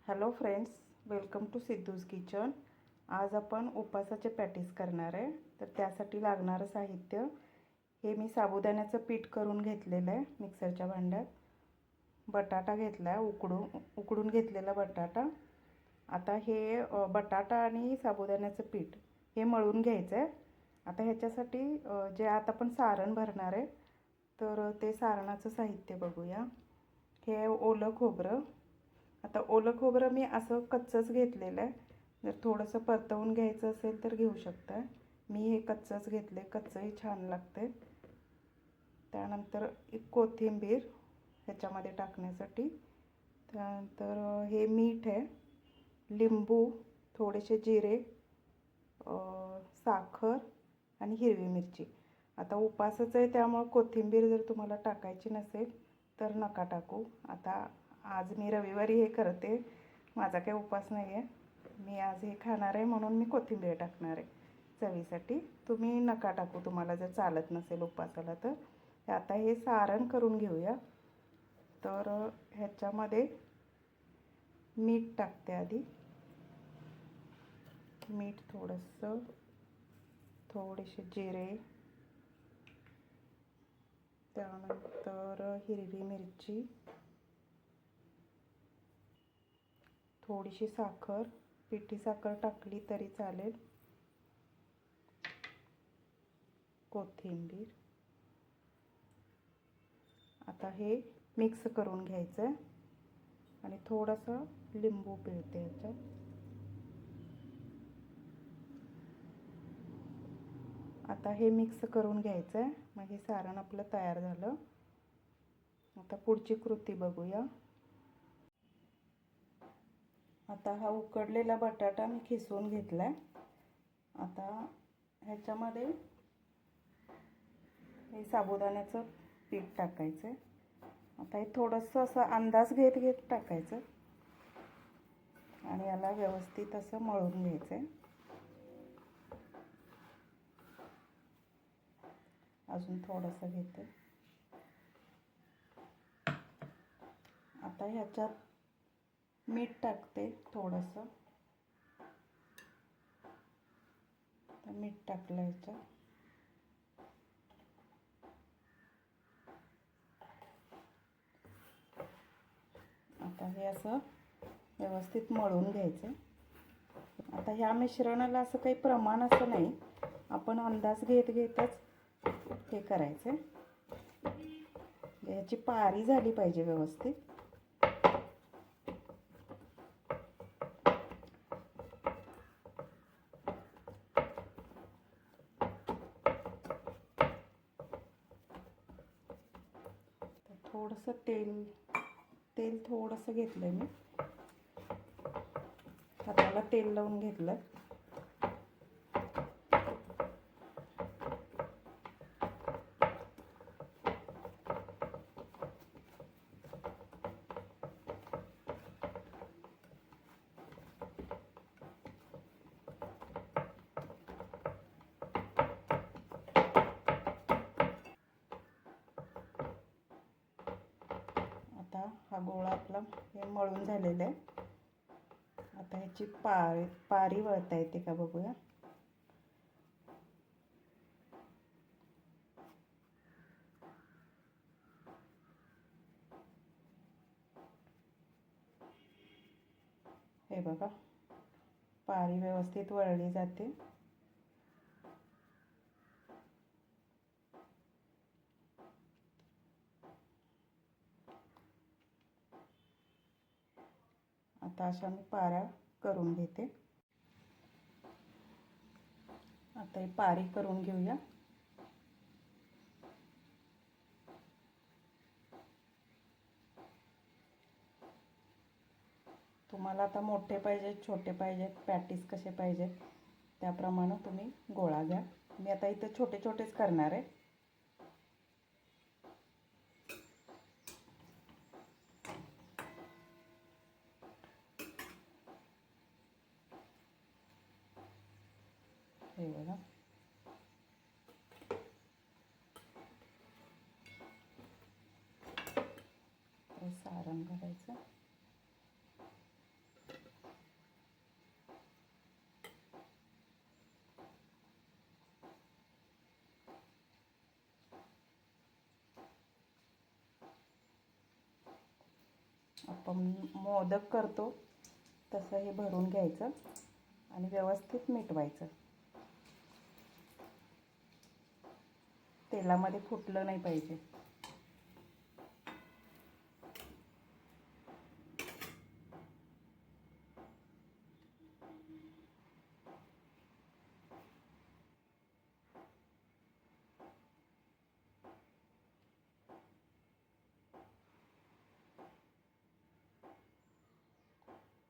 Hello friends, welcome to Siddhu's kitchen. आज आपण उपासाचे patties करणार आहे। तर त्यासाठी लागणारं साहित्य हे मी साबुदाण्याचं पीठ करून घेतलेलं आहे मिक्सरच्या भांड्यात। बटाटा घेतला आहे, उकडून घेतलेला बटाटा। आता हे बटाटा आणि साबुदाण्याचं पीठ हे मळून घ्यायचं आहे। आता ह्याच्यासाठी जे आता आपण सारण भरणार आहे तर ते सारणाचं साहित्य बघूया। हे ओलं खोबरं। आता ओलं खोबरं मी असं कच्चंच घेतलेलं आहे। जर थोडंसं परतवून घ्यायचं असेल तर घेऊ शकता। मी हे कच्चंच घेतले, कच्चंही छान लागते। त्यानंतर एक कोथिंबीर ह्याच्यामध्ये टाकण्यासाठी। त्यानंतर हे मीठ आहे, लिंबू, थोडेसे जिरे, साखर आणि हिरवी मिरची। आता उपासच आहे त्यामुळे कोथिंबीर जर तुम्हाला टाकायची नसेल तर नका टाकू। आता आज मी रविवारी हे करते, माझा काही उपास नाही आहे। मी आज हे खाणार आहे म्हणून मी कोथिंबीर टाकणार आहे चवीसाठी। तुम्ही नका टाकू तुम्हाला जर चालत नसेल उपासाला तर। आता हे सारण करून घेऊया। तर ह्याच्यामध्ये मीठ टाकते आधी, मीठ थोडंसं, थोडेसे जिरे, त्यानंतर हिरवी मिरची, थोडीशी साखर, पिठी साखर टाकली तरी चालेल, कोथिंबीर। आता हे मिक्स करून घ्यायचं आहे आणि थोडंसं लिंबू पिळते ह्याच्यात। आता हे मिक्स करून घ्यायचं आहे। मग हे सारण आपलं तयार झालं। आता पुढची कृती बघूया। आता हा उकडलेला बटाटा मी खिसून घेतलाय। आता ह्याच्यामध्ये हे साबुदाण्याचं पीठ टाकायचं आहे। आता हे थोडंसं असं अंदाज घेत घेत टाकायचं आणि याला व्यवस्थित असं मळून घ्यायचं आहे। अजून थोडंसं घेते। आता ह्याच्यात मीठ टाकते थोडंसं, मीठ टाकलं ह्याच्यात। आता हे असं व्यवस्थित मळून घ्यायचं। आता ह्या मिश्रणाला असं काही प्रमाण असं नाही, आपण अंदाज घेत घेतच हे करायचं। याची पारी झाली पाहिजे व्यवस्थित। थोडंसं तेल थोडंसं घेतलं मी, हाताला तेल लावून घेतलं। आता हा गोळा आपला हे मळून झालेला आहे। आता ह्याची पारी वळता येते का बघूया। हे बघा, पारी व्यवस्थित वळली जाते। आता अशा मी पाऱ्या करून घेते। आता ही पारी करून घेऊया। तुम्हाला आता मोठे पाहिजेत, छोटे पाहिजेत, पॅटीस कसे पाहिजेत त्याप्रमाणे तुम्ही गोळा घ्या। मी आता इथे छोटे छोटेच करणार आहे। हे बघा, सारण भरायचं। आपण मोदक करतो तसं हे भरून घ्यायचं आणि व्यवस्थित मिटवायचं. तेलामध्ये फुटलं नाही पाहिजे.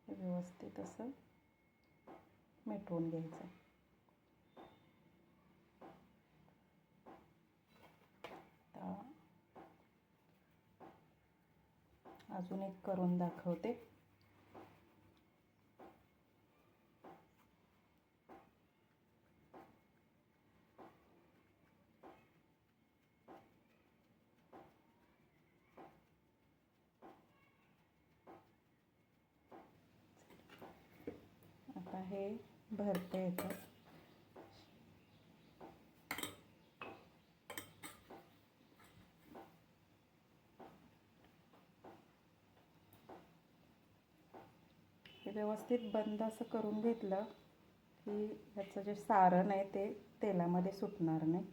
व्यवस्थित असं मिटवून घ्यायचं. अजून एक करून दाखवते. आता हे भरते येतं. हे व्यवस्थित बंद असं करून घेतलं की ह्याचं जे सारण आहे ते तेलामध्ये सुटणार नाही.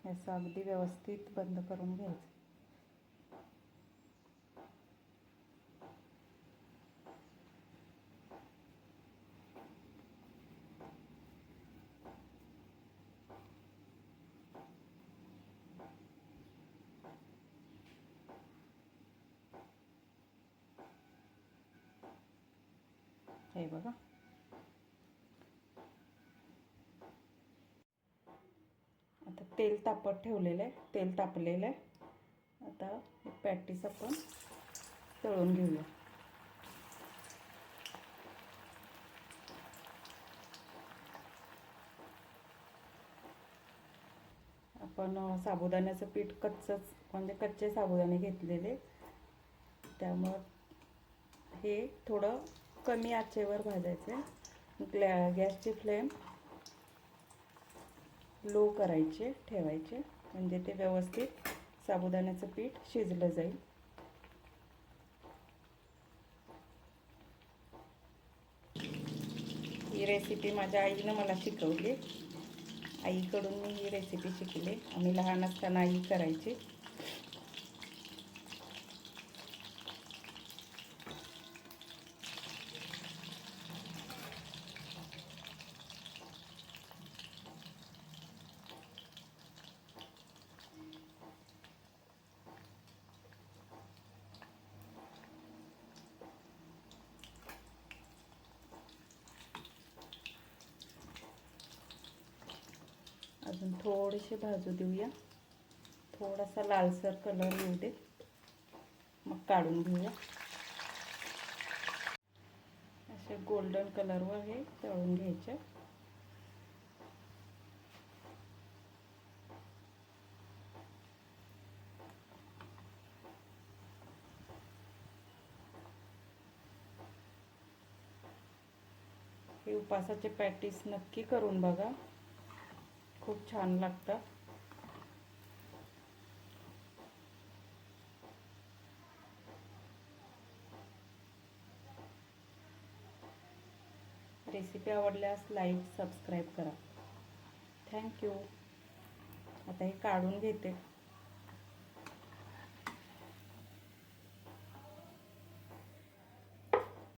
याचं अगदी व्यवस्थित बंद करून घ्यायचं. हे बघा, आता तेल तापत ठेवलेलं आहे, तेल तापलेलं आहे. आता हे पॅटीस आपण तळून घेऊया. आपण साबुदाण्याचं पीठ कच्चंच म्हणजे कच्चे साबुदाणे घेतलेले, त्यामुळं हे थोडं कमी आचेवर भाजायचं. गॅसची फ्लेम लो करायचे ठेवायचे, म्हणजे ते व्यवस्थित साबुदाण्याचं पीठ शिजलं जाईल. ही रेसिपी माझ्या आईनं मला शिकवली. आईकडून मी ही रेसिपी शिकले. आम्ही लहान असताना आई करायची. अजून थोडेसे भाजू देऊया. थोडासा लालसर कलर येऊ दे, मग काढून घेऊया. असे गोल्डन कलरवर हे तळून घ्यायचे. हे उपासाचे पॅटीस नक्की करून बघा, खूप छान लागतं. रेसिपी आवडल्यास लाईक सबस्क्राईब करा. थँक्यू. आता हे काढून घेते.